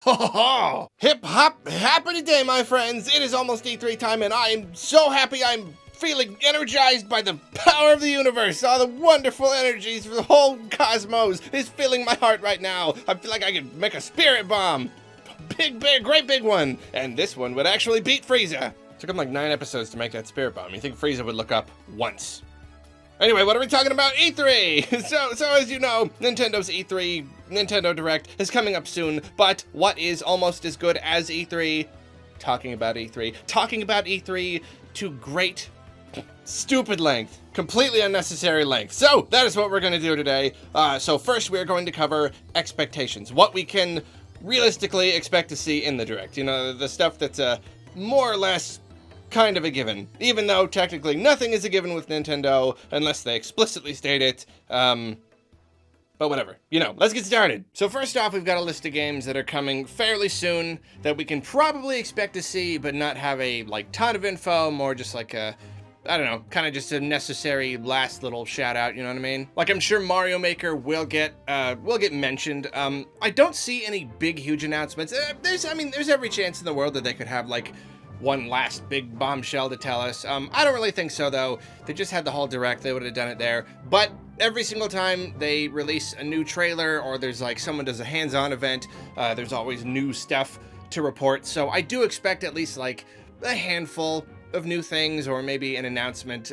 Ho ho ho! Hip hop, happy day, my friends! It is almost E3 time, and I am so happy. I'm feeling energized by the power of the universe. All the wonderful energies for the whole cosmos is filling my heart right now. I feel like I could make a spirit bomb. Great big one. And this one would actually beat Frieza. Took him like 9 episodes to make that spirit bomb. You think Frieza would look up once? Anyway, what are we talking about? E3! So as you know, Nintendo's E3, Nintendo Direct, is coming up soon, but what is almost as good as E3? Talking about E3 to great, stupid length. Completely unnecessary length. So, that is what we're going to do today. So first we're going to cover expectations. What we can realistically expect to see in the Direct. You know, the stuff that's more or less kind of a given, even though technically nothing is a given with Nintendo unless they explicitly state it. But whatever, you know, let's get started. So first off, we've got a list of games that are coming fairly soon that we can probably expect to see, but not have a ton of info, more just like a, I don't know, kind of just a necessary last little shout out, you know what I mean? Like, I'm sure Mario Maker will get mentioned. I don't see any big, huge announcements. There's every chance in the world that they could have one last big bombshell to tell us. I don't really think so, though. They just had the whole Direct. They would have done it there. But every single time they release a new trailer or there's someone does a hands-on event, there's always new stuff to report. So I do expect at least a handful of new things, or maybe an announcement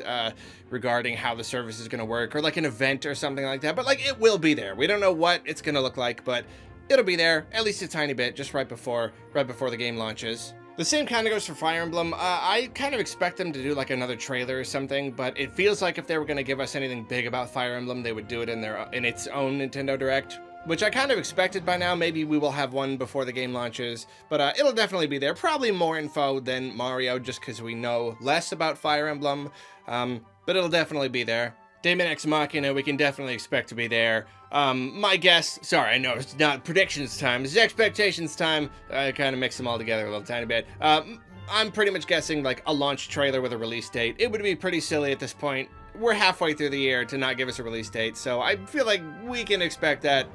regarding how the service is going to work, or an event or something like that. But it will be there. We don't know what it's going to look like, but it'll be there, at least a tiny bit, just right before the game launches. The same kind of goes for Fire Emblem. I kind of expect them to do another trailer or something, but it feels like if they were going to give us anything big about Fire Emblem, they would do it in its own Nintendo Direct, which I kind of expected by now. Maybe we will have one before the game launches, but it'll definitely be there. Probably more info than Mario, just because we know less about Fire Emblem, but it'll definitely be there. Daemon X Machina, we can definitely expect to be there. My guess, sorry, I know it's not predictions time, it's expectations time. I kind of mix them all together a little tiny bit. I'm pretty much guessing a launch trailer with a release date. It would be pretty silly at this point. We're halfway through the year to not give us a release date, so I feel like we can expect that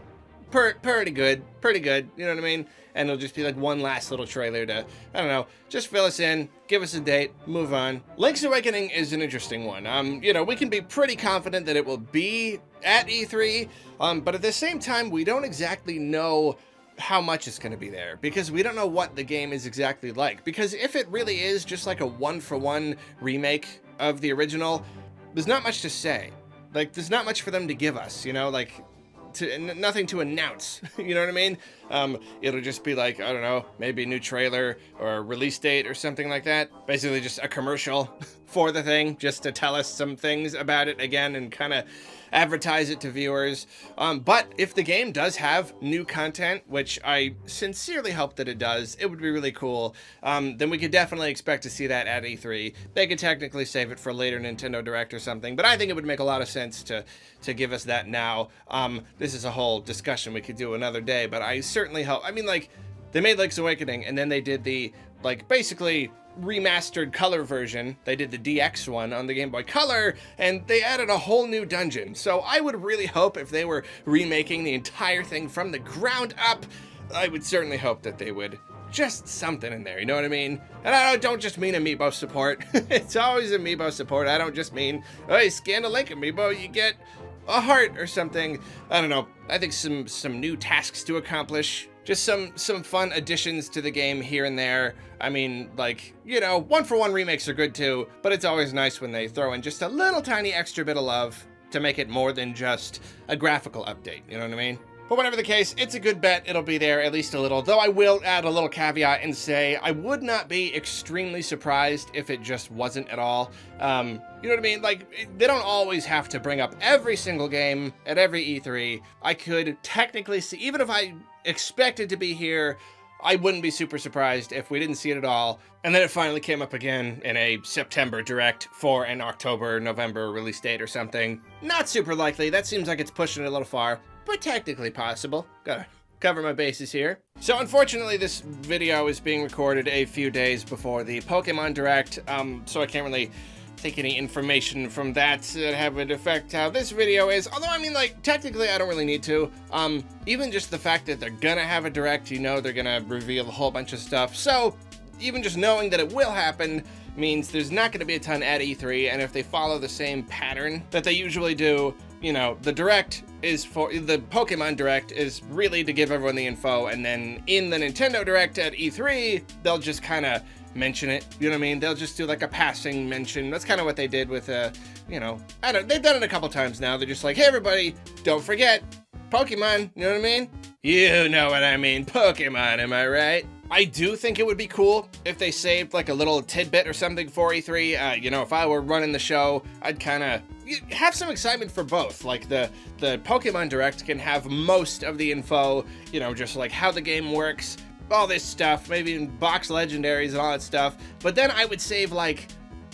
pretty good, you know what I mean? And it'll just be one last little trailer to, I don't know, just fill us in, give us a date, move on. Link's Awakening is an interesting one. You know, we can be pretty confident that it will be at E3, but at the same time, we don't exactly know how much it's going to be there, because we don't know what the game is exactly like. Because if it really is just a one-for-one remake of the original, there's not much to say. There's not much for them to give us, you know, nothing to announce, you know what I mean? It'll just be I don't know, maybe a new trailer or a release date or something like that. Basically just a commercial for the thing, just to tell us some things about it again and kind of advertise it to viewers. But if the game does have new content, which I sincerely hope that it does, it would be really cool, then we could definitely expect to see that at E3. They could technically save it for later Nintendo Direct or something, but I think it would make a lot of sense to give us that now. This is a whole discussion we could do another day, but I certainly hope, they made Link's Awakening, and then they did the, basically remastered color version. They did the DX one on the Game Boy Color, and they added a whole new dungeon. So I would really hope if they were remaking the entire thing from the ground up, I would certainly hope that they would just something in there, you know what I mean? And I don't just mean amiibo support. It's always amiibo support. I don't just mean, hey, scan a Link amiibo, you get a heart or something. I don't know. I think some new tasks to accomplish. Just some fun additions to the game here and there. You know, one-for-one remakes are good too, but it's always nice when they throw in just a little tiny extra bit of love to make it more than just a graphical update, you know what I mean? But whatever the case, it's a good bet it'll be there, at least a little, though I will add a little caveat and say I would not be extremely surprised if it just wasn't at all. You know what I mean? They don't always have to bring up every single game at every E3. I could technically see, even if I expected to be here, I wouldn't be super surprised if we didn't see it at all, and then it finally came up again in a September Direct for an October, November release date or something. Not super likely. That seems like it's pushing it a little far, but technically possible. Gotta cover my bases here. So unfortunately, this video is being recorded a few days before the Pokemon Direct, so I can't really take any information from that to have it affect how this video is. Although, I mean, like, technically I don't really need to. Even just the fact that they're gonna have a direct, you know, they're gonna reveal a whole bunch of stuff. So, even just knowing that it will happen means there's not gonna be a ton at E3, and if they follow the same pattern that they usually do, you know, the direct is for, the Pokemon Direct is really to give everyone the info, and then in the Nintendo Direct at E3, they'll just kind of mention it, you know what I mean? They'll just do like a passing mention. That's kind of what they did with, you know, they've done it a couple times now. They're just like, hey everybody, don't forget, Pokemon, you know what I mean? You know what I mean, Pokemon, am I right? I do think it would be cool if they saved like a little tidbit or something for E3. You know, if I were running the show, I'd kind of have some excitement for both. Like the Pokemon Direct can have most of the info, you know, just like how the game works, all this stuff, maybe even box legendaries and all that stuff. But then I would save like,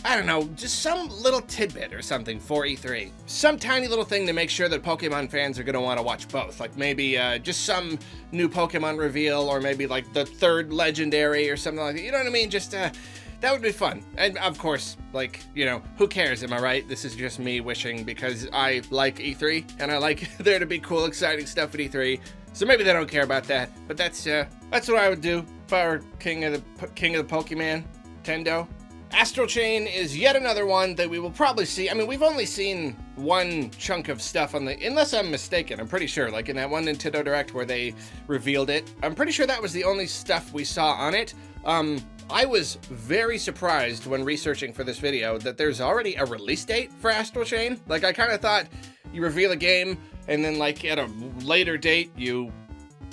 I don't know, just some little tidbit or something for E3. Some tiny little thing to make sure that Pokemon fans are going to want to watch both. Like maybe just some new Pokemon reveal, or maybe like the third legendary or something like that. You know what I mean? Just, that would be fun. And of course, like, you know, who cares, am I right? This is just me wishing, because I like E3 and I like there to be cool, exciting stuff at E3. So maybe they don't care about that. But that's what I would do if I were king of the Pokemon, Nintendo. Astral Chain is yet another one that we will probably see. I mean, we've only seen one chunk of stuff on the, unless I'm mistaken, I'm pretty sure, like in that one Nintendo Direct where they revealed it. I'm pretty sure that was the only stuff we saw on it. I was very surprised when researching for this video that there's already a release date for Astral Chain. Like, I kind of thought you reveal a game and then like at a later date you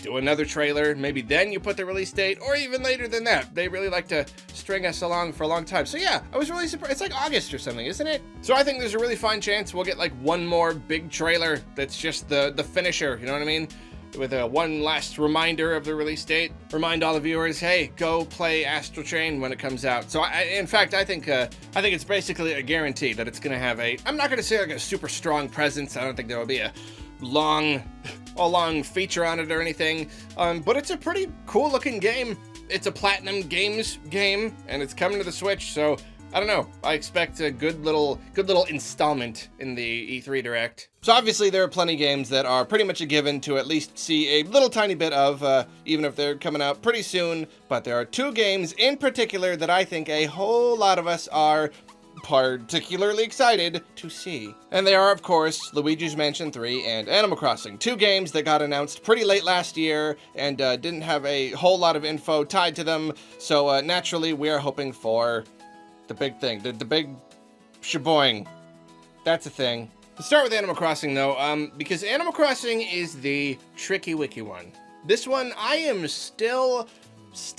do another trailer, maybe then you put the release date, or even later than that. They really like to string us along for a long time. So yeah, I was really surprised. It's like August or something, isn't it? So I think there's a really fine chance we'll get like one more big trailer that's just the finisher, you know what I mean? With a one last reminder of the release date. Remind all the viewers, hey, go play Astral Chain when it comes out. So in fact, I think it's basically a guarantee that it's gonna have a, I'm not gonna say like a super strong presence. I don't think there will be a long feature on it or anything, but it's a pretty cool looking game. It's a Platinum Games game, and it's coming to the Switch, so I don't know. I expect a good little installment in the E3 Direct. So obviously there are plenty of games that are pretty much a given to at least see a little tiny bit of, even if they're coming out pretty soon. But there are two games in particular that I think a whole lot of us are particularly excited to see. And they are, of course, Luigi's Mansion 3 and Animal Crossing. Two games that got announced pretty late last year and didn't have a whole lot of info tied to them. So naturally, we are hoping for the big thing, the big shaboing. That's a thing. Let's start with Animal Crossing, though, because Animal Crossing is the tricky wicky one. This one, I am still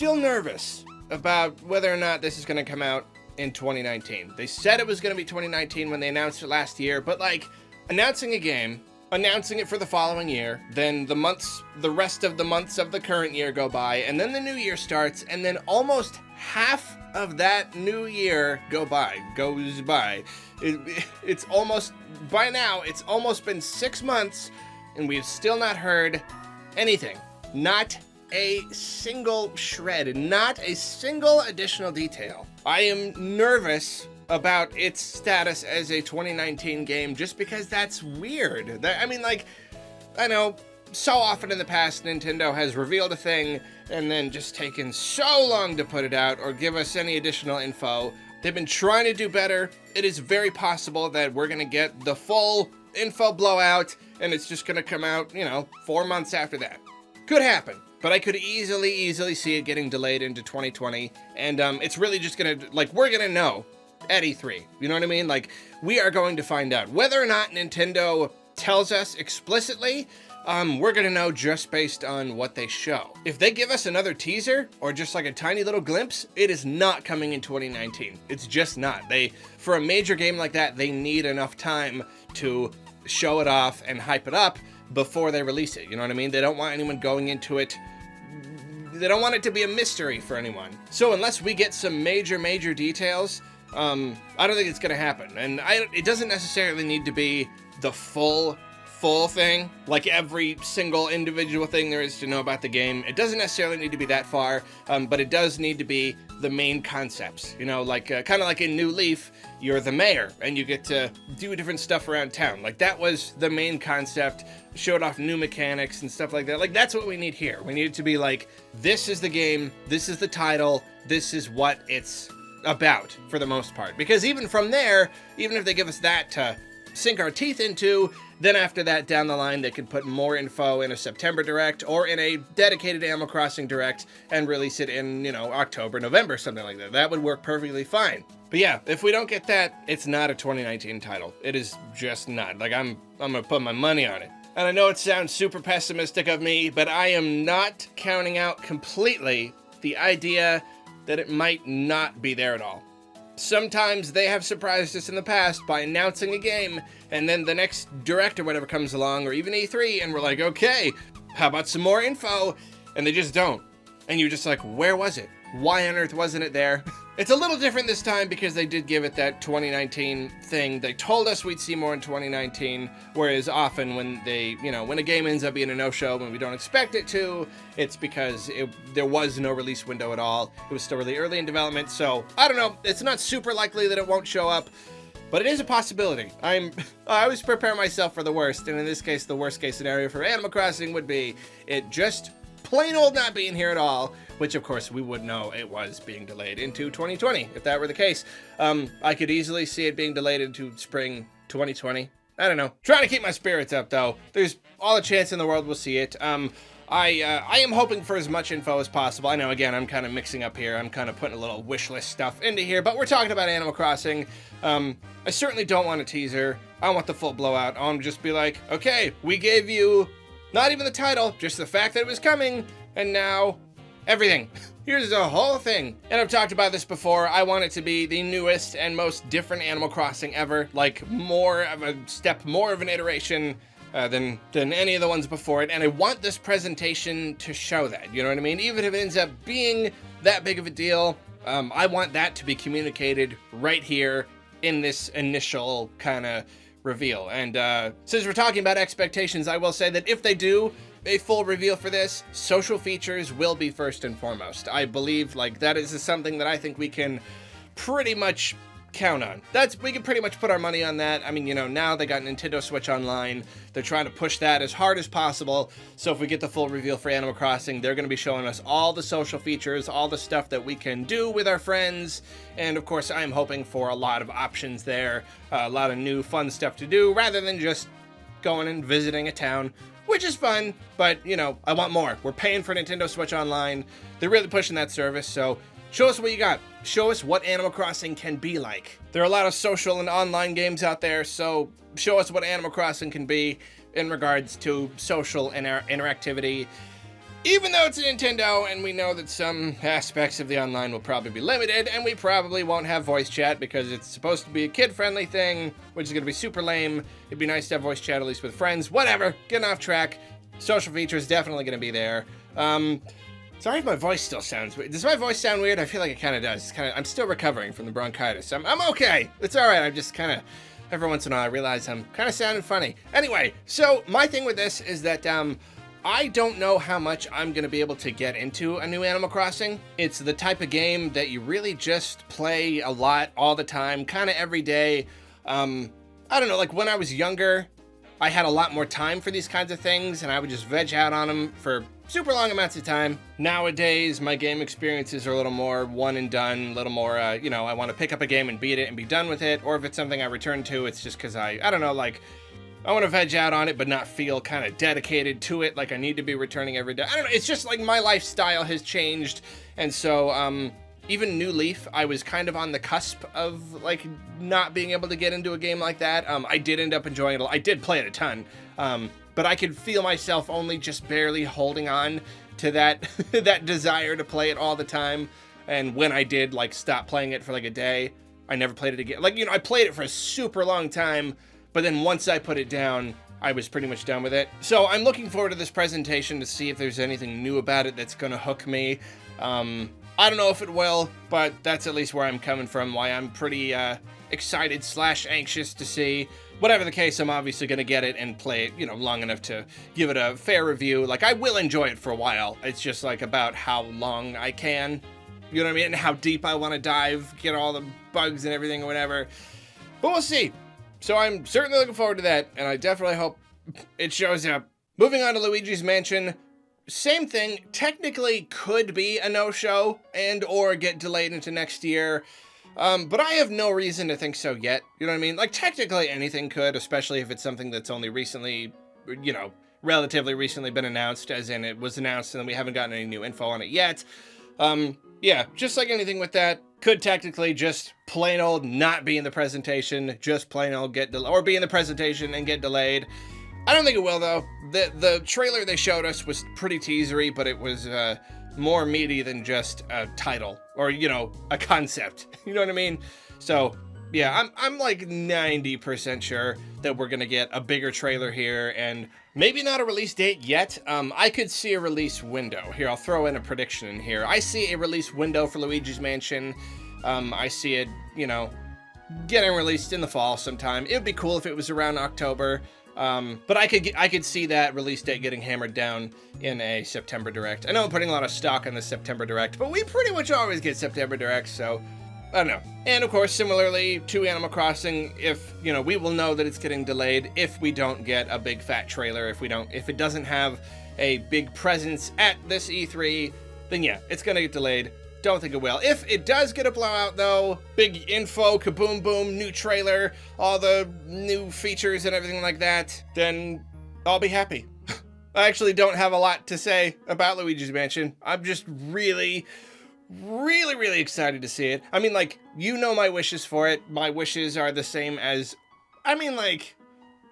nervous about whether or not this is going to come out in 2019. They said it was going to be 2019 when they announced it last year, but like announcing a game, announcing it for the following year, then the rest of the months of the current year go by, and then the new year starts, and then almost half of that new year goes by. It's almost, by now, it's almost been 6 months, and we've still not heard anything. Not a single shred, not a single additional detail. I am nervous about its status as a 2019 game just because that's weird. I mean, like, I know so often in the past Nintendo has revealed a thing and then just taken so long to put it out or give us any additional info. They've been trying to do better. It is very possible that we're gonna get the full info blowout and it's just gonna come out, you know, 4 months after that. Could happen. But I could easily see it getting delayed into 2020, and it's really just gonna, like, we're gonna know at E3, you know what I mean? Like, we are going to find out. Whether or not Nintendo tells us explicitly, we're gonna know just based on what they show. If they give us another teaser, or just like a tiny little glimpse, it is not coming in 2019. It's just not. For a major game like that, they need enough time to show it off and hype it up before they release it, you know what I mean? They don't want anyone going into it, they don't want it to be a mystery for anyone. So unless we get some major details, I don't think it's gonna happen. And it doesn't necessarily need to be the full full thing, like every single individual thing there is to know about the game. It doesn't necessarily need to be that far, but it does need to be the main concepts. You know, like kind of like in New Leaf, you're the mayor and you get to do different stuff around town. Like that was the main concept, showed off new mechanics and stuff like that. Like that's what we need here. We need it to be like, this is the game, this is the title, this is what it's about for the most part. Because even from there, even if they give us that to sink our teeth into, then after that down the line they can put more info in a September Direct or in a dedicated Animal Crossing Direct and release it in, you know, October, November, something like that. That would work perfectly fine. But yeah, if we don't get that, it's not a 2019 title. It is just not. Like I'm gonna put my money on it. And I know it sounds super pessimistic of me, but I am not counting out completely the idea that it might not be there at all. Sometimes they have surprised us in the past by announcing a game, and then the next Direct or whatever comes along, or even E3, and we're like, okay, how about some more info? And they just don't. And you're just like, where was it? Why on earth wasn't it there? It's a little different this time because they did give it that 2019 thing. They told us we'd see more in 2019, whereas often when they, you know, when a game ends up being a no-show when we don't expect it to, it's because there was no release window at all. It was still really early in development, so I don't know. It's not super likely that it won't show up, but it is a possibility. I always prepare myself for the worst, and in this case, the worst case scenario for Animal Crossing would be it just plain old not being here at all, which of course we would know it was being delayed into 2020 if that were the case. I could easily see it being delayed into spring 2020. I don't know. Trying to keep my spirits up though. There's all the chance in the world we'll see it. I am hoping for as much info as possible. I know, again, I'm kind of mixing up here. I'm kind of putting a little wish list stuff into here, but we're talking about Animal Crossing. I certainly don't want a teaser. I want the full blowout. I want to just be like, okay, we gave you not even the title, just the fact that it was coming, and now everything. Here's the whole thing. And I've talked about this before. I want it to be the newest and most different Animal Crossing ever. Like more of a step, more of an iteration than any of the ones before it. And I want this presentation to show that, you know what I mean? Even if it ends up being that big of a deal, I want that to be communicated right here in this initial kind of reveal. And since we're talking about expectations, I will say that if they do a full reveal for this, social features will be first and foremost. I believe like that is something that I think we can pretty much count on. We can pretty much put our money on that. I mean, you know, now they got Nintendo Switch Online. They're trying to push that as hard as possible. So if we get the full reveal for Animal Crossing, they're going to be showing us all the social features, all the stuff that we can do with our friends. And of course, I'm hoping for a lot of options there, a lot of new fun stuff to do rather than just going and visiting a town, which is fun, but you know, I want more. We're paying for Nintendo Switch Online. They're really pushing that service, so show us what you got. Show us what Animal Crossing can be like. There are a lot of social and online games out there, so show us what Animal Crossing can be in regards to social interactivity. Even though it's a Nintendo, and we know that some aspects of the online will probably be limited, and we probably won't have voice chat because it's supposed to be a kid-friendly thing, which is going to be super lame. It'd be nice to have voice chat at least with friends. Whatever, getting off track. Social features definitely going to be there. Sorry if my voice still sounds weird. Does my voice sound weird? I feel like it kind of does. I'm still recovering from the bronchitis. I'm okay. It's all right. I'm just kind of, every once in a while, I realize I'm kind of sounding funny. Anyway, so my thing with this is that I don't know how much I'm going to be able to get into a new Animal Crossing. It's the type of game that you really just play a lot all the time, kind of every day. I don't know, like when I was younger, I had a lot more time for these kinds of things, and I would just veg out on them for super long amounts of time. Nowadays, my game experiences are a little more one and done, a little more, you know, I want to pick up a game and beat it and be done with it, or if it's something I return to, it's just because I don't know, like, I want to veg out on it, but not feel kind of dedicated to it, like I need to be returning every day. I don't know, it's just like my lifestyle has changed, and so, even New Leaf, I was kind of on the cusp of, like, not being able to get into a game like that. I did end up enjoying it. I did play it a ton, but I could feel myself only just barely holding on to that that desire to play it all the time. And when I did, like, stop playing it for, like, a day, I never played it again. Like, you know, I played it for a super long time, but then once I put it down, I was pretty much done with it. So I'm looking forward to this presentation to see if there's anything new about it that's going to hook me. I don't know if it will, but that's at least where I'm coming from, why I'm pretty excited / anxious to see. Whatever the case, I'm obviously going to get it and play it, you know, long enough to give it a fair review. Like, I will enjoy it for a while. It's just, like, about how long I can. You know what I mean? And how deep I want to dive, get all the bugs and everything or whatever. But we'll see. So I'm certainly looking forward to that, and I definitely hope it shows up. Moving on to Luigi's Mansion. Same thing. Technically could be a no-show and or get delayed into next year. But I have no reason to think so yet. You know what I mean? Like, technically anything could, especially if it's something that's only recently, you know, relatively recently been announced, as in it was announced and we haven't gotten any new info on it yet. Yeah, just like anything with that, could technically just plain old not be in the presentation, just plain old get delayed, or be in the presentation and get delayed. I don't think it will, though. The trailer they showed us was pretty teasery, but it was, more meaty than just a title or, you know, a concept. You know what I mean? So yeah, I'm like 90% sure that we're gonna get a bigger trailer here, and maybe not a release date yet. I could see a release window. Here, I'll throw in a prediction in here. I see a release window for Luigi's Mansion. I see it, you know, getting released in the fall sometime. It would be cool if it was around October. But I could see that release date getting hammered down in a September Direct. I know I'm putting a lot of stock on the September Direct, but we pretty much always get September Directs, so I don't know. And of course, similarly to Animal Crossing, if, you know, we will know that it's getting delayed if we don't get a big fat trailer, if it doesn't have a big presence at this E3, then yeah, it's gonna get delayed. Don't think it will. If it does get a blowout, though, big info, kaboom boom, new trailer, all the new features and everything like that, then I'll be happy. I actually don't have a lot to say about Luigi's Mansion. I'm just really excited to see it. I mean, like, you know my wishes for it. My wishes are the same as, I mean, like,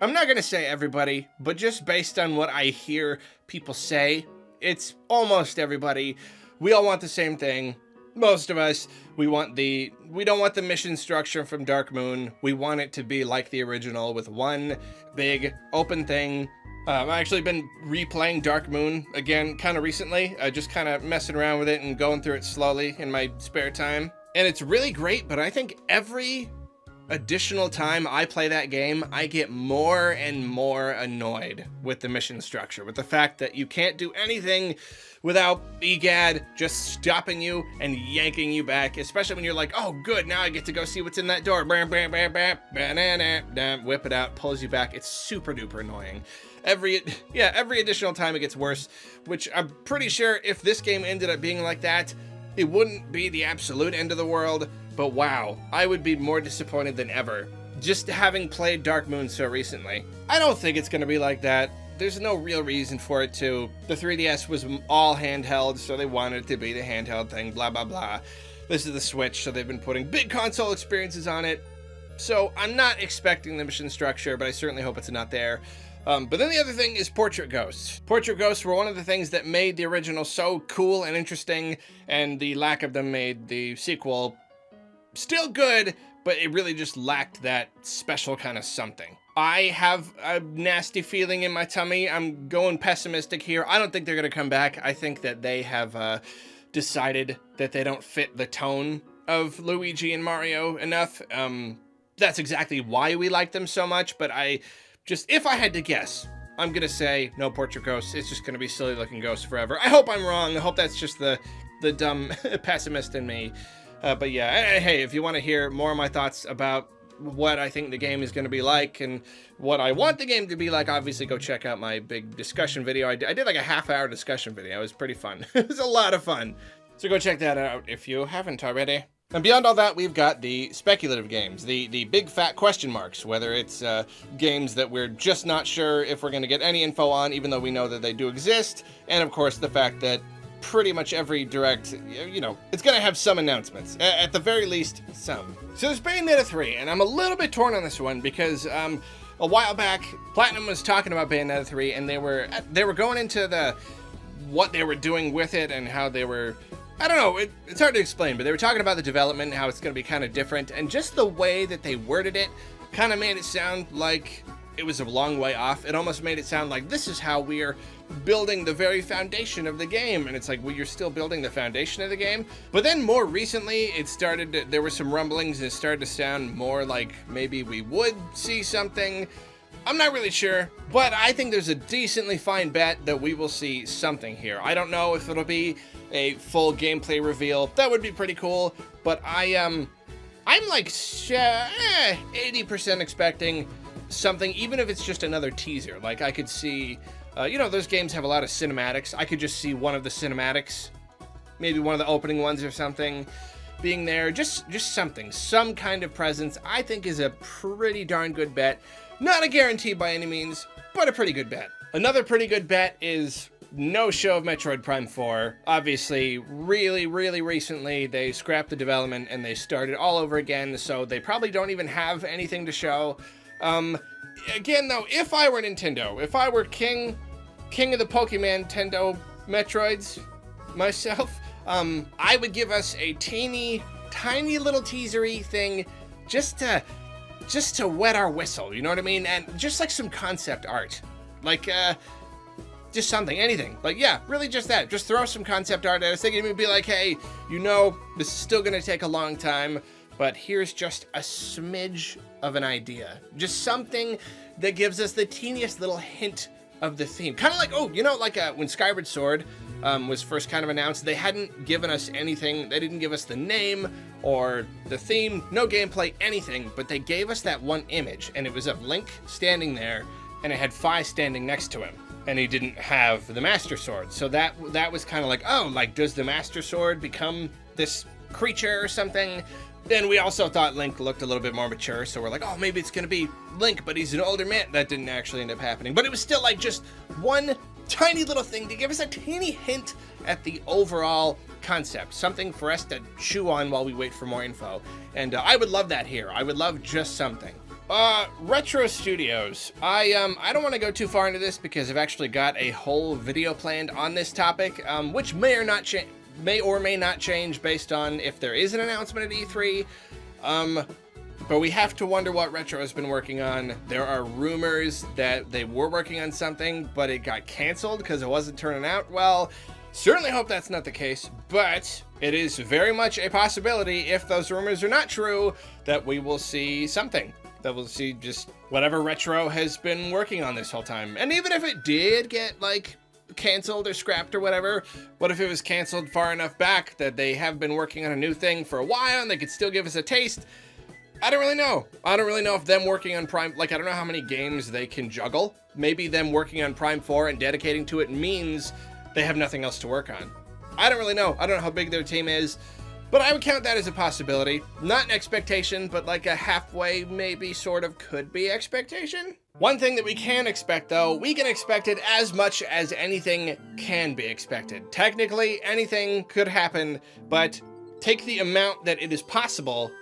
I'm not gonna say everybody, but just based on what I hear people say, it's almost everybody. We all want the same thing. Most of us, we don't want the mission structure from Dark Moon. We want it to be like the original with one big open thing. I've actually been replaying Dark Moon again kind of recently, just kind of messing around with it and going through it slowly in my spare time. And it's really great, but I think every additional time I play that game, I get more and more annoyed with the mission structure, with the fact that you can't do anything without EGAD just stopping you and yanking you back, especially when you're like, oh good, now I get to go see what's in that door. Bam, bam, bam, bam, banana, whip it out, pulls you back. It's super duper annoying. Every additional time it gets worse, which I'm pretty sure if this game ended up being like that, it wouldn't be the absolute end of the world, but wow, I would be more disappointed than ever, just having played Dark Moon so recently. I don't think it's gonna be like that. There's no real reason for it to. The 3DS was all handheld, so they wanted it to be the handheld thing, blah, blah, blah. This is the Switch, so they've been putting big console experiences on it. So I'm not expecting the mission structure, but I certainly hope it's not there. But then the other thing is Portrait Ghosts. Portrait Ghosts were one of the things that made the original so cool and interesting, and the lack of them made the sequel still good, but it really just lacked that special kind of something. I have a nasty feeling in my tummy. I'm going pessimistic here. I don't think they're going to come back. I think that they have decided that they don't fit the tone of Luigi and Mario enough. That's exactly why we like them so much, but if I had to guess, I'm going to say no Portrait Ghosts. It's just going to be silly looking ghosts forever. I hope I'm wrong. I hope that's just the dumb pessimist in me. But yeah, hey, if you want to hear more of my thoughts about what I think the game is going to be like and what I want the game to be like, obviously go check out my big discussion video. I did like a half-hour discussion video. It was pretty fun. It was a lot of fun. So go check that out if you haven't already. And beyond all that, we've got the speculative games, the big fat question marks, whether it's games that we're just not sure if we're going to get any info on, even though we know that they do exist, and of course the fact that pretty much every Direct, you know, it's going to have some announcements. At the very least, some. So there's Bayonetta 3, and I'm a little bit torn on this one because a while back, Platinum was talking about Bayonetta 3, and they were going into what they were doing with it and how they were, I don't know, it's hard to explain, but they were talking about the development and how it's going to be kind of different, and just the way that they worded it kind of made it sound like it was a long way off. It almost made it sound like this is how we're building the very foundation of the game. And it's like, well, you're still building the foundation of the game. But then more recently, there were some rumblings and it started to sound more like maybe we would see something. I'm not really sure, but I think there's a decently fine bet that we will see something here. I don't know if it'll be a full gameplay reveal. That would be pretty cool, but I'm like 80% expecting something, even if it's just another teaser. Like I could see, you know, those games have a lot of cinematics. I could just see one of the cinematics, maybe one of the opening ones or something being there. Just something, some kind of presence, I think is a pretty darn good bet. Not a guarantee by any means, but a pretty good bet. Another pretty good bet is no show of Metroid Prime 4. Obviously, really recently, they scrapped the development and they started all over again, so they probably don't even have anything to show. Again, though, if I were Nintendo, if I were king of the Pokemon Nintendo Metroids myself, I would give us a tiny little teasery thing just to wet our whistle, you know what I mean? And just like some concept art, like just something, anything. Like, yeah, really just that. Just throw some concept art at us. They can be like, hey, you know, this is still gonna take a long time, but here's just a smidge of an idea. Just something that gives us the teeniest little hint of the theme. Kind of like, oh, you know, like when Skyward Sword was first kind of announced, they hadn't given us anything. They didn't give us the name or the theme, no gameplay, anything, but they gave us that one image, and it was of Link standing there, and it had Fi standing next to him, and he didn't have the Master Sword. So that was kind of like, oh, like, does the Master Sword become this creature or something? And we also thought Link looked a little bit more mature, so we're like, oh, maybe it's gonna be Link, but he's an older man. That didn't actually end up happening. But it was still like just one tiny little thing to give us a teeny hint at the overall concept. Something for us to chew on while we wait for more info. And I would love that here. I would love just something. Retro Studios. I don't want to go too far into this because I've actually got a whole video planned on this topic, which may or may not change based on if there is an announcement at E3. But we have to wonder what Retro has been working on. There are rumors that they were working on something, but it got canceled because it wasn't turning out well. Certainly hope that's not the case, but it is very much a possibility, if those rumors are not true, that we will see something. That we'll see just whatever Retro has been working on this whole time. And even if it did get, like, canceled or scrapped or whatever, what if it was canceled far enough back that they have been working on a new thing for a while and they could still give us a taste? I don't really know. I don't really know if them working on Prime, like, I don't know how many games they can juggle. Maybe them working on Prime 4 and dedicating to it means they have nothing else to work on. I don't really know. I don't know how big their team is, but I would count that as a possibility. Not an expectation, but like a halfway, maybe sort of could be expectation. One thing that we can expect, though, we can expect it as much as anything can be expected. Technically, anything could happen, but take the amount that it is possible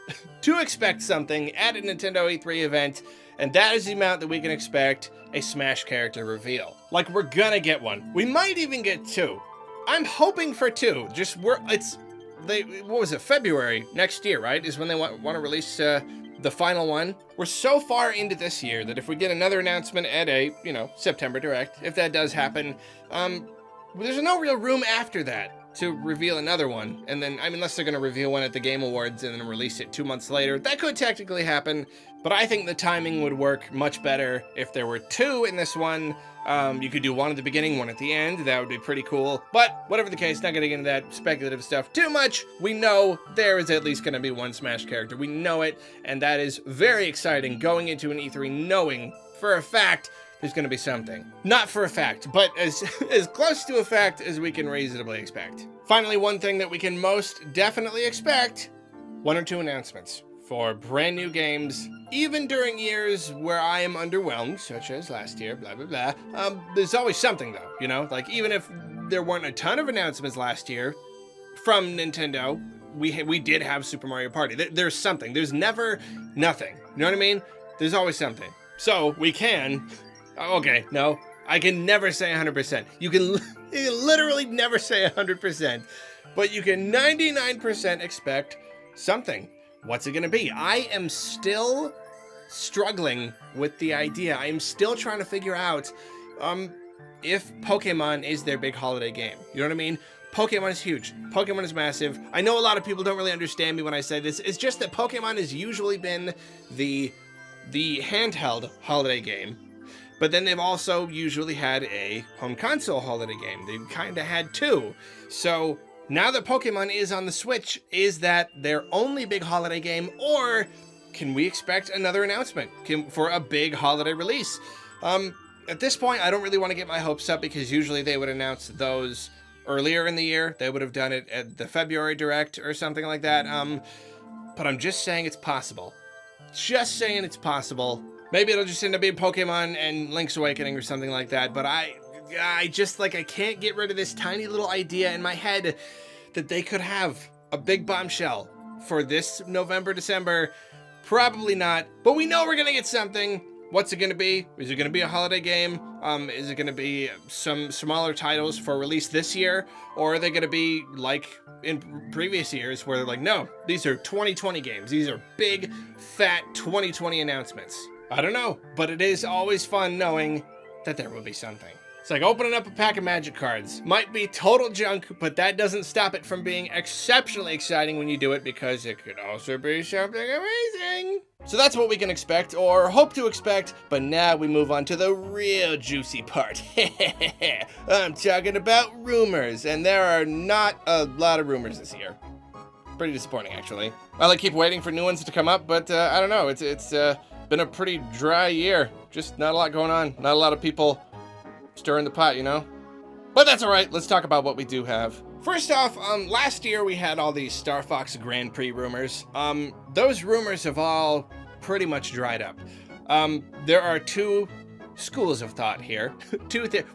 to expect something at a Nintendo E3 event, and that is the amount that we can expect a Smash character reveal. Like, we're gonna get one. We might even get two. I'm hoping for two. What was it, February next year, right, is when they want to release the final one. We're so far into this year that if we get another announcement at a, September Direct, if that does happen, there's no real room after that to reveal another one. And then, unless they're going to reveal one at the Game Awards and then release it 2 months later, that could technically happen. But I think the timing would work much better if there were two in this one. You could do one at the beginning, one at the end. That would be pretty cool. But whatever the case, not getting into that speculative stuff too much. We know there is at least going to be one Smash character. We know it, and that is very exciting going into an E3 knowing for a fact there's going to be something. Not for a fact, but as close to a fact as we can reasonably expect. Finally, one thing that we can most definitely expect, 1 or 2 announcements for brand new games, even during years where I am underwhelmed, such as last year, blah, blah, blah. There's always something, though, Like, even if there weren't a ton of announcements last year from Nintendo, we did have Super Mario Party. There's something. There's never nothing. You know what I mean? There's always something. So, we can... Okay, no. I can never say 100%. You can literally never say 100%. But you can 99% expect something. What's it gonna be? I am still struggling with the idea. I'm still trying to figure out if Pokemon is their big holiday game. You know what I mean? Pokemon is huge. Pokemon is massive. I know a lot of people don't really understand me when I say this. It's just that Pokemon has usually been the handheld holiday game, but then they've also usually had a home console holiday game. They've kind of had two. So now that Pokemon is on the Switch, is that their only big holiday game, or can we expect another announcement for a big holiday release? At this point, I don't really want to get my hopes up because usually they would announce those earlier in the year. They would have done it at the February Direct or something like that. But I'm just saying it's possible. Just saying it's possible. Maybe it'll just end up being Pokemon and Link's Awakening or something like that. But I just, like, I can't get rid of this tiny little idea in my head that they could have a big bombshell for this November, December. Probably not. But we know we're going to get something. What's it going to be? Is it going to be a holiday game? Is it going to be some smaller titles for release this year? Or are they going to be like in previous years where they're like, no, these are 2020 games. These are big, fat 2020 announcements. I don't know, but it is always fun knowing that there will be something. It's like opening up a pack of magic cards. Might be total junk, but that doesn't stop it from being exceptionally exciting when you do it, because it could also be something amazing. So that's what we can expect, or hope to expect, but now we move on to the real juicy part. I'm talking about rumors, and there are not a lot of rumors this year. Pretty disappointing, actually. Well, I keep waiting for new ones to come up, but I don't know. It's been a pretty dry year. Just not a lot going on. Not a lot of people stirring the pot, you know? But that's all right. Let's talk about what we do have. First off, last year we had all these Star Fox Grand Prix rumors. Those rumors have all pretty much dried up. There are two schools of thought here.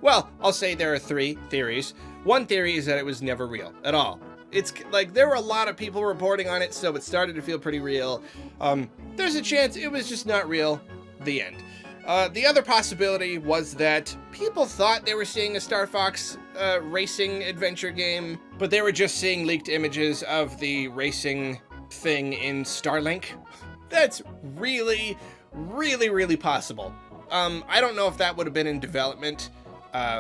Well, I'll say there are three theories. One theory is that it was never real at all. It's like there were a lot of people reporting on it, so it started to feel pretty real. There's a chance it was just not real. The end. The other possibility was that people thought they were seeing a Star Fox racing adventure game, but they were just seeing leaked images of the racing thing in Starlink. That's really, really, really possible. I don't know if that would have been in development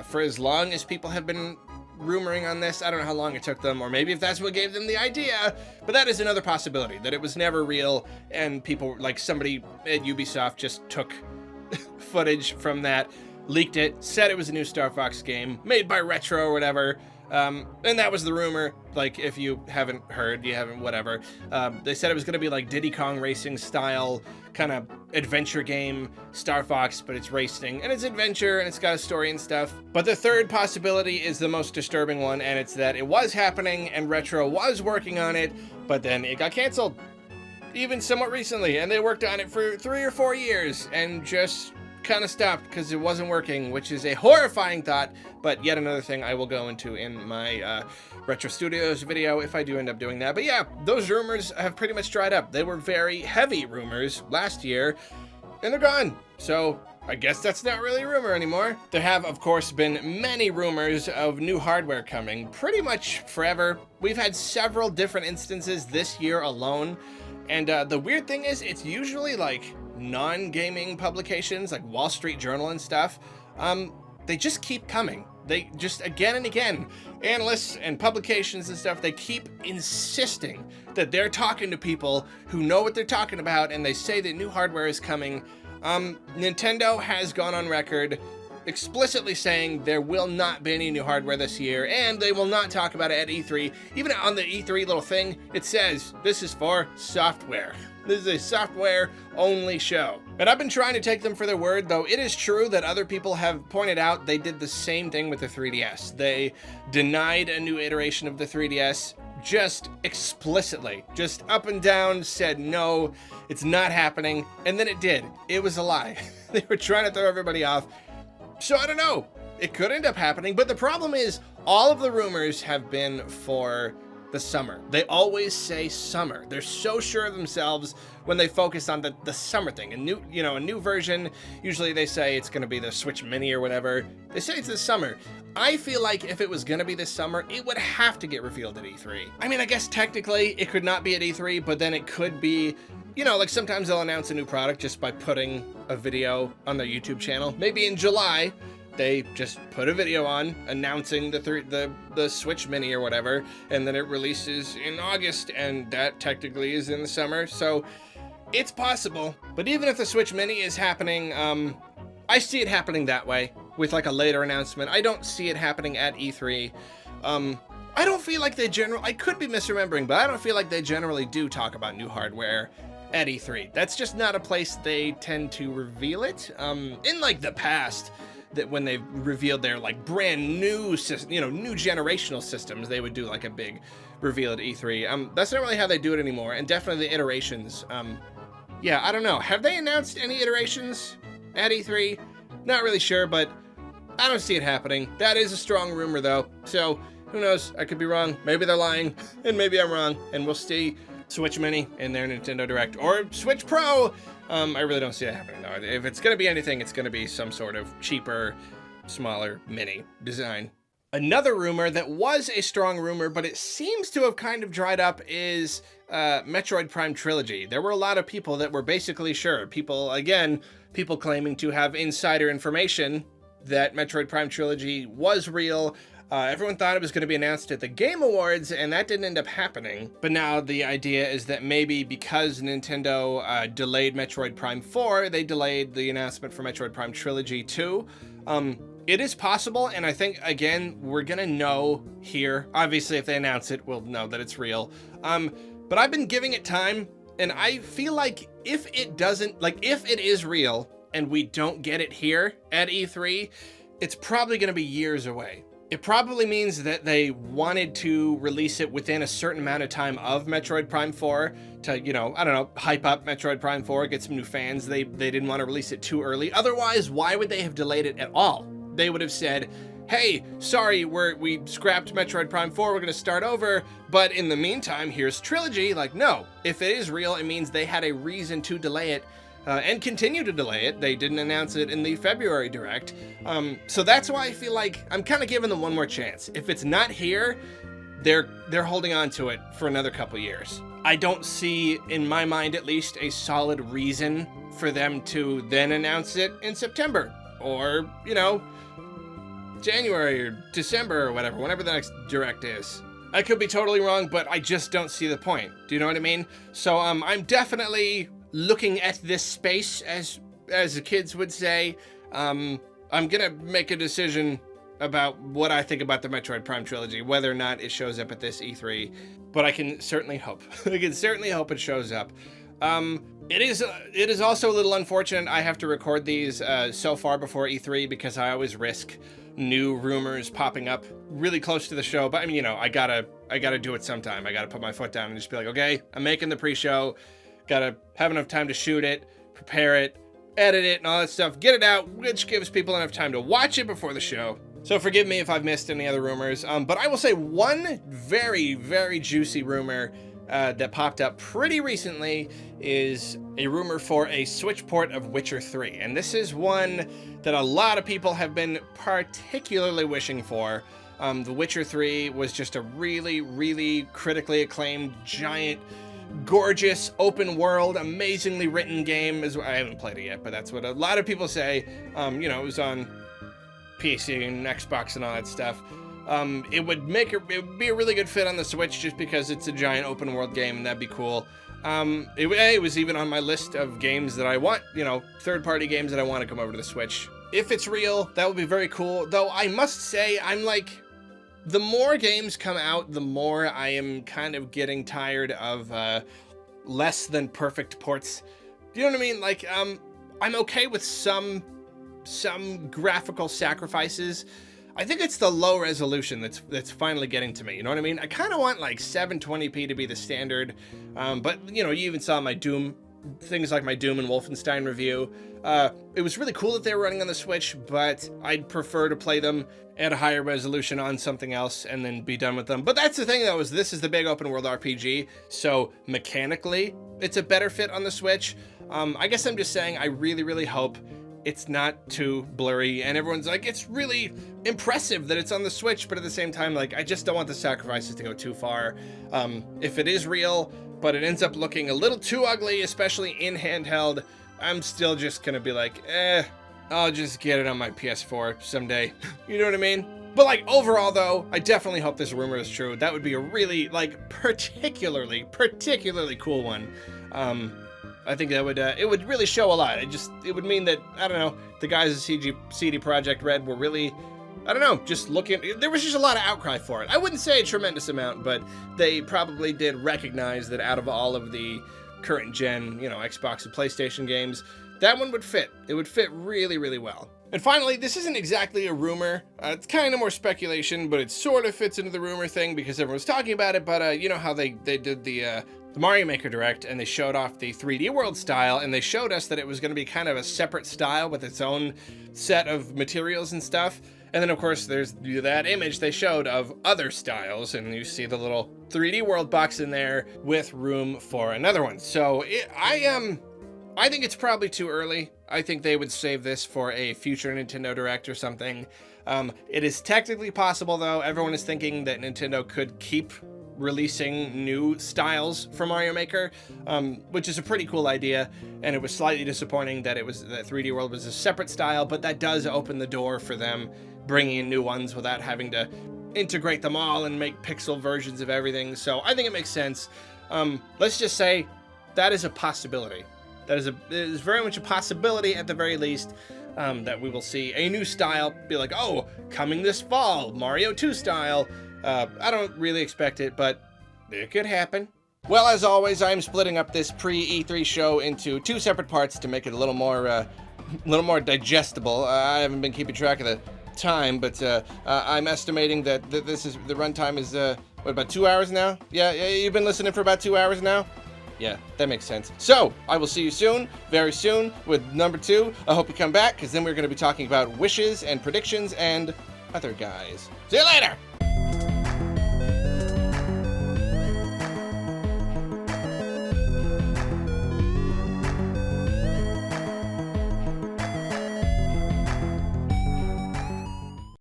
for as long as people have been rumoring on this. I don't know how long it took them, or maybe if that's what gave them the idea, but that is another possibility, that it was never real, and people, like somebody at Ubisoft just took footage from that, leaked it, said it was a new Star Fox game made by Retro or whatever, and that was the rumor. Like, if you haven't heard, you haven't whatever, they said it was going to be like Diddy Kong Racing style kind of adventure game Star Fox, but it's racing and it's adventure and it's got a story and stuff. But the third possibility is the most disturbing one, and it's that it was happening and Retro was working on it, but then it got canceled even somewhat recently, and they worked on it for 3 or 4 years and just kind of stopped because it wasn't working, which is a horrifying thought, but yet another thing I will go into in my Retro Studios video if I do end up doing that. But yeah, those rumors have pretty much dried up. They were very heavy rumors last year, and they're gone. So I guess that's not really a rumor anymore. There have, of course, been many rumors of new hardware coming pretty much forever. We've had several different instances this year alone. And the weird thing is, it's usually like non-gaming publications, like Wall Street Journal and stuff. They just keep coming. They just, again and again, analysts and publications and stuff, they keep insisting that they're talking to people who know what they're talking about, and they say that new hardware is coming. Nintendo has gone on record explicitly saying there will not be any new hardware this year, and they will not talk about it at E3. Even on the E3 little thing, it says this is for software. This is a software-only show. And I've been trying to take them for their word, though it is true that other people have pointed out they did the same thing with the 3DS. They denied a new iteration of the 3DS just explicitly, just up and down said, no, it's not happening, and then it did. It was a lie. They were trying to throw everybody off. So I don't know, it could end up happening, but the problem is all of the rumors have been for the summer. They always say summer. They're so sure of themselves when they focus on the summer thing. A new version, usually they say it's gonna be the Switch Mini or whatever. They say it's this summer. I feel like if it was gonna be this summer, it would have to get revealed at E3. I mean, I guess technically it could not be at E3, but then it could be, like sometimes they'll announce a new product just by putting a video on their YouTube channel. Maybe in July, they just put a video on announcing the Switch Mini or whatever, and then it releases in August, and that technically is in the summer, so it's possible. But even if the Switch Mini is happening, I see it happening that way, with like a later announcement. I don't see it happening at E3. I don't feel like I could be misremembering, but I don't feel like they generally do talk about new hardware at E3. That's just not a place they tend to reveal it. In like the past, that when they've revealed their like brand new system, new generational systems, they would do like a big reveal at E3. That's not really how they do it anymore, and definitely the iterations. Yeah, I don't know. Have they announced any iterations at E3? Not really sure, but I don't see it happening. That is a strong rumor though, so who knows? I could be wrong. Maybe they're lying, and maybe I'm wrong, and we'll see Switch Mini in their Nintendo Direct, or Switch Pro. I really don't see it happening though. If it's gonna be anything, it's gonna be some sort of cheaper, smaller mini design. Another rumor that was a strong rumor, but it seems to have kind of dried up, is Metroid Prime Trilogy. There were a lot of people that were basically sure. People claiming to have insider information that Metroid Prime Trilogy was real. Everyone thought it was going to be announced at the Game Awards, and that didn't end up happening. But now the idea is that maybe because Nintendo delayed Metroid Prime 4, they delayed the announcement for Metroid Prime Trilogy 2. It is possible, and I think, again, we're going to know here. Obviously, if they announce it, we'll know that it's real. But I've been giving it time, and I feel like if it is real, and we don't get it here at E3, it's probably going to be years away. It probably means that they wanted to release it within a certain amount of time of Metroid Prime 4 to, I don't know, hype up Metroid Prime 4, get some new fans. They didn't want to release it too early. Otherwise, why would they have delayed it at all? They would have said, hey, sorry, we scrapped Metroid Prime 4, we're going to start over, but in the meantime, here's Trilogy. Like, no, if it is real, it means they had a reason to delay it. And continue to delay it. They didn't announce it in the February Direct. So that's why I feel like I'm kind of giving them one more chance. If it's not here, they're holding on to it for another couple years. I don't see, in my mind at least, a solid reason for them to then announce it in September. Or, January or December or whatever, whenever the next Direct is. I could be totally wrong, but I just don't see the point. Do you know what I mean? So I'm definitely looking at this space, as the kids would say. I'm gonna make a decision about what I think about the Metroid Prime Trilogy, whether or not it shows up at this E3, but I can certainly hope. I can certainly hope it shows up. It is also a little unfortunate I have to record these so far before E3, because I always risk new rumors popping up really close to the show. But I mean, I gotta do it sometime. I gotta put my foot down and just be like, okay, I'm making the pre-show. Gotta have enough time to shoot it, prepare it, edit it, and all that stuff. Get it out, which gives people enough time to watch it before the show. So forgive me if I've missed any other rumors. But I will say one very, very juicy rumor that popped up pretty recently is a rumor for a Switch port of Witcher 3. And this is one that a lot of people have been particularly wishing for. The Witcher 3 was just a really, really critically acclaimed, giant, gorgeous, open world, amazingly written game. I haven't played it yet, but that's what a lot of people say. It was on PC and Xbox and all that stuff. It would be a really good fit on the Switch just because it's a giant open world game, and that'd be cool. It was even on my list of games that I want, third-party games that I want to come over to the Switch. If it's real, that would be very cool. Though I must say, the more games come out, the more I am kind of getting tired of less than perfect ports. Do you know what I mean? I'm okay with some graphical sacrifices. I think it's the low resolution that's finally getting to me. You know what I mean? I kind of want 720p to be the standard. But you even saw my Doom things like my Doom and Wolfenstein review. It was really cool that they were running on the Switch, but I'd prefer to play them at a higher resolution on something else and then be done with them. But that's the thing, though, is this is the big open world RPG, so mechanically, it's a better fit on the Switch. I guess I'm just saying I really, really hope it's not too blurry, and everyone's like, it's really impressive that it's on the Switch, but at the same time, like, I just don't want the sacrifices to go too far. If it is real, but it ends up looking a little too ugly, especially in handheld, I'm still just gonna be like, I'll just get it on my PS4 someday. You know what I mean? But like overall though, I definitely hope this rumor is true. That would be a really like particularly cool one. I think that would it would really show a lot. It would mean that, I don't know, the guys at CD Projekt Red were really, I don't know, just looking, there was just a lot of outcry for it. I wouldn't say a tremendous amount, but they probably did recognize that out of all of the current gen, you know, Xbox and PlayStation games, that one would fit. It would fit really, really well. And finally, this isn't exactly a rumor. It's kind of more speculation, but it sort of fits into the rumor thing because everyone's talking about it. But you know how they did the Mario Maker Direct, and they showed off the 3D World style, and they showed us that it was going to be kind of a separate style with its own set of materials and stuff. And then, of course, there's that image they showed of other styles, and you see the little 3D World box in there with room for another one. So I think it's probably too early. I think they would save this for a future Nintendo Direct or something. It is technically possible, though. Everyone is thinking that Nintendo could keep releasing new styles for Mario Maker, which is a pretty cool idea. And it was slightly disappointing that 3D World was a separate style, but that does open the door for them bringing in new ones without having to integrate them all and make pixel versions of everything. So I think it makes sense. Let's just say that is a possibility. That is very much a possibility at the very least, that we will see a new style, be like, oh, coming this fall, Mario 2 style. I don't really expect it, but it could happen. Well, as always, I'm splitting up this pre-E3 show into 2 separate parts to make it a little more digestible. I haven't been keeping track of the time, but I'm estimating that the runtime is what, about 2 hours now? Yeah, you've been listening for about 2 hours now? Yeah, that makes sense. So, I will see you soon, very soon, with number 2. I hope you come back, because then we're going to be talking about wishes and predictions and other guys. See you later!